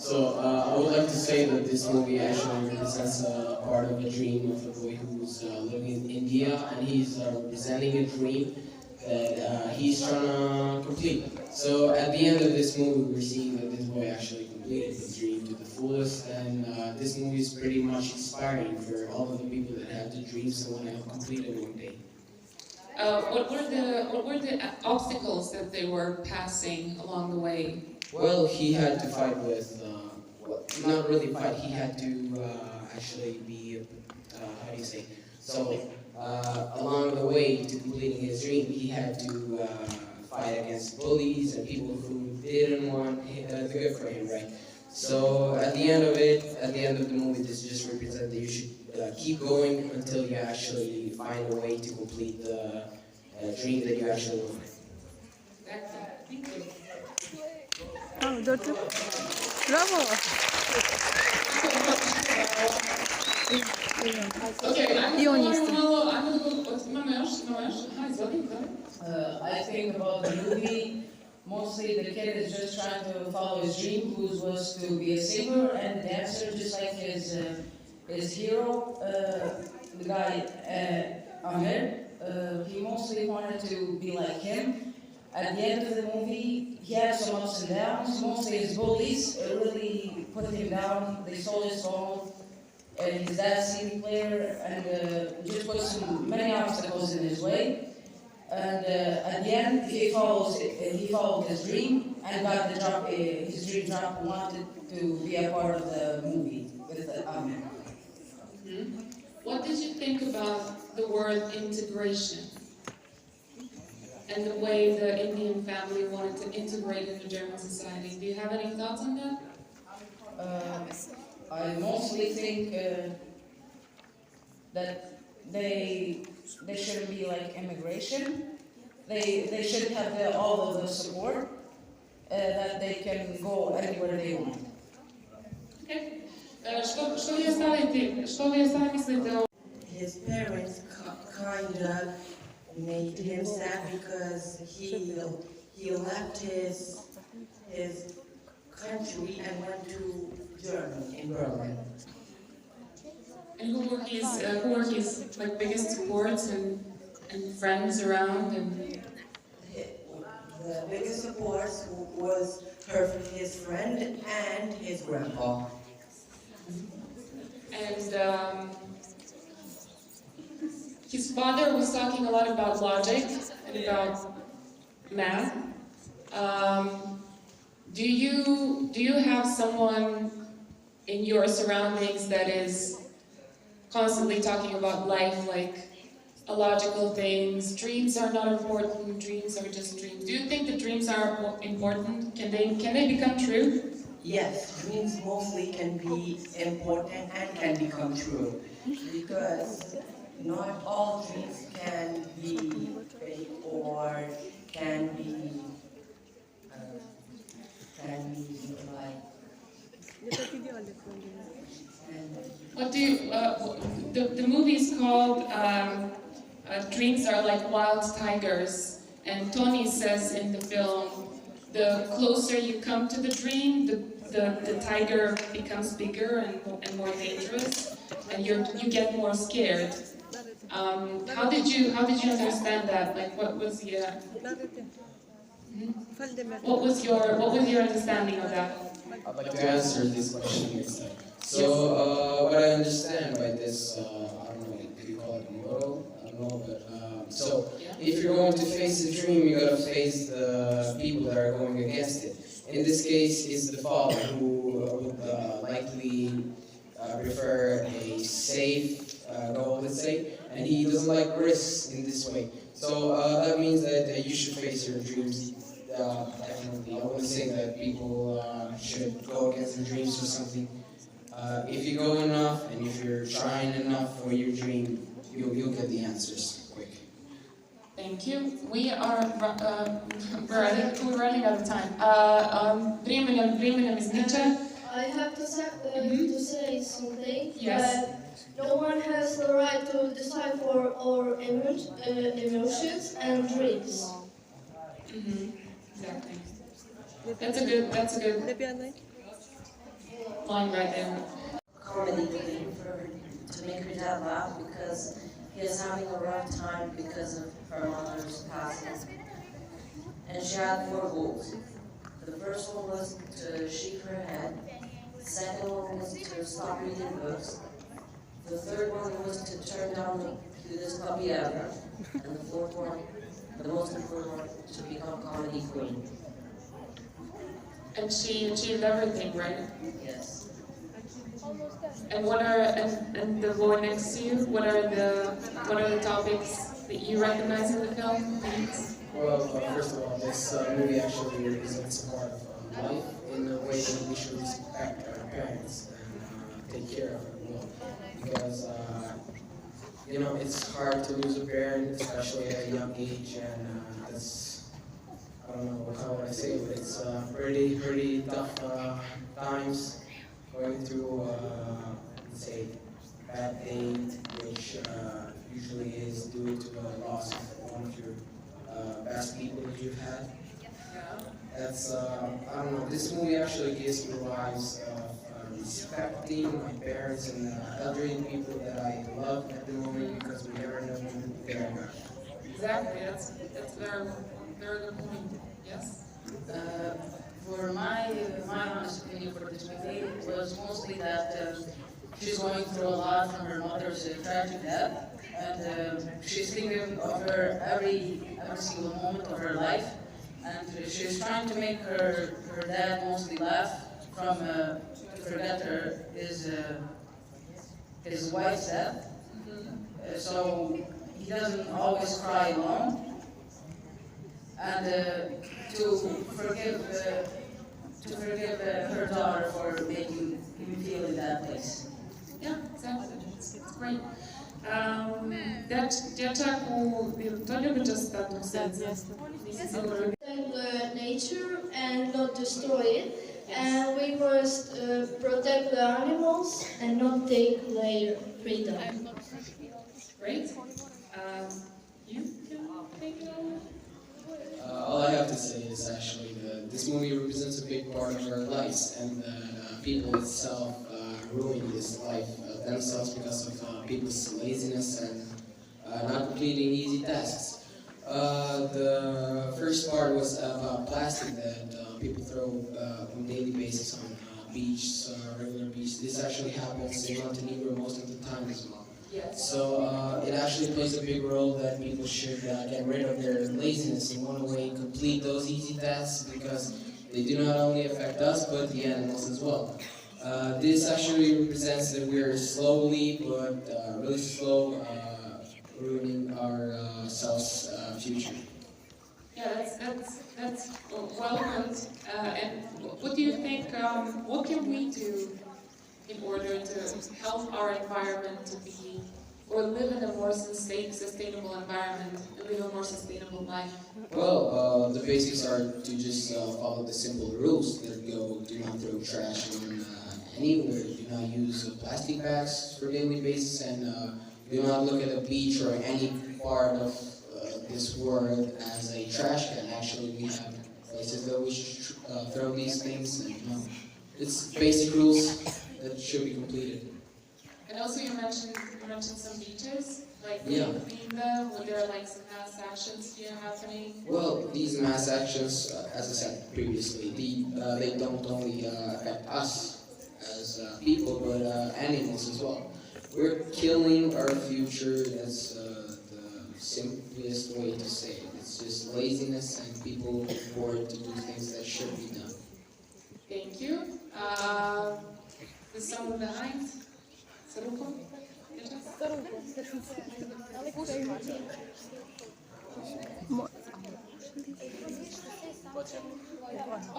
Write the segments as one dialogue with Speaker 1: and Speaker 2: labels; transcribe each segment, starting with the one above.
Speaker 1: So I would like to say that this movie actually represents a part of a dream of a boy who's living in India, and he's representing a dream that he's trying to complete. So at the end of this movie, we're seeing that this boy actually completed his dream to the fullest, and this movie is pretty much inspiring for all of the people that have the dreams and want to complete it one day.
Speaker 2: What were the obstacles that they were passing along the way?
Speaker 1: Well, he had to fight with, not really fight, he had to actually be, how do you say, so along the way to completing his dream, he had to fight against bullies and people who didn't want the good for him, right? So at the end of it, at the end of the movie, this just represents that you should keep going until you actually find a way to complete the dream that you actually want.
Speaker 2: Thank you.
Speaker 3: Oh, Dr. Bravo!
Speaker 2: Okay, I'm
Speaker 3: I on
Speaker 2: gonna
Speaker 3: jest.
Speaker 2: go. Hi, Zoe.
Speaker 4: I think about the movie, mostly the kid is just trying to follow his dream, who was to be a singer and a dancer, just like his hero, the guy Amir. He mostly wanted to be like him. At the end of the movie, he had some ups and downs. Mostly his bullies really put him down. They stole his phone, and his dad's CD player, and just put many obstacles in his way. And at the end, he followed his dream and got the job, his dream job, and wanted to be a part of the movie with Amir.
Speaker 2: What did you think about the word integration and the way the Indian family wanted to integrate into German society? Do you have any thoughts on that?
Speaker 4: I mostly think that they shouldn't be like immigration. They should have all of the support that they can go anywhere they want.
Speaker 2: Okay. Što vi ostali mislite o...
Speaker 5: His parents kind of made him sad because he left his country and went to Germany in Berlin.
Speaker 2: And who were his like biggest supports and friends around? And
Speaker 5: The biggest support was his friend and his grandpa.
Speaker 2: His father was talking a lot about logic and about math. Do you have someone in your surroundings that is constantly talking about life, like illogical things? Dreams are not important. Dreams are just dreams. Do you think that dreams are important? Can they become true?
Speaker 5: Yes, dreams mostly can be important and can become true because not all dreams can be fake or can be like.
Speaker 2: What do you? The movie is called "Dreams Are Like Wild Tigers," and Tony says in the film, the closer you come to the dream, the tiger becomes bigger and more dangerous, and you get more scared. How did you understand that? Like, what was your understanding of that?
Speaker 1: I'd like to answer this question next time. So, what I understand by this, I don't know, could you call it a motto? I don't know, but, so, if you're going to face a dream, you gotta face the people that are going against it. In this case, it's the father who would likely prefer a safe goal, let's say, and he doesn't like risks in this way. So, that means that you should face your dreams. Definitely. I wouldn't say that people should go against their dreams or something. If you go enough and if you're trying enough for your dream, you'll get the answers quick.
Speaker 2: Thank you. We are we're running out of time. Временем изтича.
Speaker 6: I have to say something.
Speaker 2: Yes.
Speaker 6: No one has the right to decide for our emotions and dreams.
Speaker 2: Exactly. That's a good. line right there.
Speaker 7: Comedy queen to make her dad laugh because he is having a rough time because of her mother's passing. And she had four goals. The first one was to shave her head. The second one was to stop reading books. The third one was to turn down the cutest puppy ever. And the fourth one, the most important one, to become comedy queen.
Speaker 2: And she achieved everything, right?
Speaker 7: Yes.
Speaker 2: And what are and the boy next to you? What are the topics that you recognize in the film?
Speaker 1: Well, first of all, this movie actually represents a part of life in a way that we should respect our parents and take care of them well. Because, you know, it's hard to lose a parent, especially at a young age, and that's, I don't know how would I say it, but it's pretty tough times going through, let's say, bad date, which usually is due to a loss of one of your best people that you've had. That's, I don't know, this movie actually gives me vibes of respecting my parents and elderly people that I love at the moment because we never know when they're gonna.
Speaker 2: Exactly, that's very good point. Yes?
Speaker 4: For my honest opinion for this movie was mostly that she's going through a lot from her mother's tragic death, and she's thinking of her every single moment of her life, and she's trying to make her dad mostly laugh from to forget his wife's death. So he doesn't always cry alone, and to forgive her daughter for making him feel in that place.
Speaker 2: Yeah, exactly. It's great. Dječaku, to ljubite statusa?
Speaker 6: Nature and not destroy it. And we must protect the animals and not take their freedom.
Speaker 2: Great. You can take it over.
Speaker 1: All I have to say is actually that this movie represents a big part of our lives, and that people itself ruin this life themselves because of people's laziness and not completing easy tasks. The first part was about plastic that people throw on a daily basis on beach, regular beach. This actually happens in Montenegro most of the time as well.
Speaker 2: Yes.
Speaker 1: So it actually plays a big role that people should get rid of their laziness in one way, complete those easy tasks because they do not only affect us but the animals as well. This actually represents that we are slowly but really slow ruining our selves future.
Speaker 2: Yeah, that's well put. And what do you think? What can we do in order to help our environment to be, or live in a more sustainable environment, and live a more sustainable life?
Speaker 1: Well, the basics are to just follow the simple rules that go: do not throw trash on anywhere, do not use plastic bags for daily basis, and do not look at a beach or any part of this world as a trash can. Actually, we have places that we should throw these things, and it's basic rules that should be completed.
Speaker 2: And also, you mentioned some beaches, like
Speaker 1: Yeah.
Speaker 2: clean them. Were there like some mass actions here happening?
Speaker 1: Well, these mass actions, as I said previously, they don't only affect us as people, but animals as well. We're killing our future. That's the simplest way to say it. It's just laziness and people bored to do things that should be done.
Speaker 2: Thank you. There's someone behind. Saruko? Oh,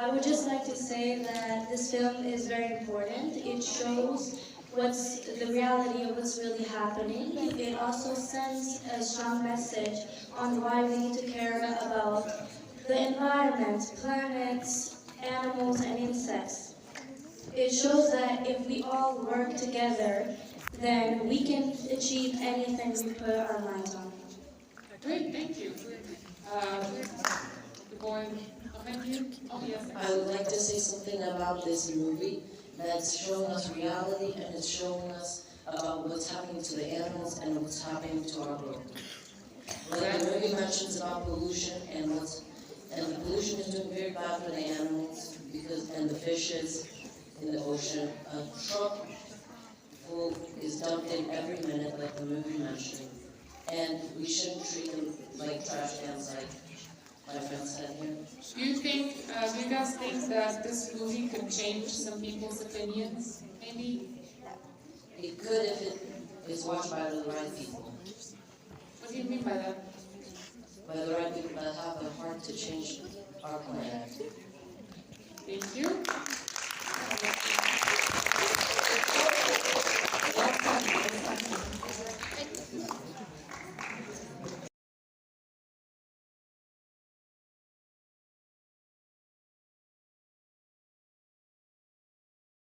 Speaker 6: I would just like to say that this film is very important. It shows what's the reality of what's really happening. It also sends a strong message on why we need to care about the environment, planets, animals, and insects. It shows that if we all work together, then we can achieve anything we put our minds on.
Speaker 2: Great, thank you. The boy behind you? Oh, yes.
Speaker 7: I would like to say something about this movie that's showing us reality and it's showing us about what's happening to the animals and what's happening to our world. Like the movie mentions about pollution and the pollution is doing very bad for the animals because and the fishes in the ocean. A truck full is dumped in every minute, like the movie mentioned, and we shouldn't treat them like trash cans, like my friend said here.
Speaker 2: Do you guys think that this movie could change some people's opinions, maybe?
Speaker 7: It could if it is watched by the right people,
Speaker 2: What do you mean by that?
Speaker 7: by the right people that have the heart to change our planet.
Speaker 2: Thank you.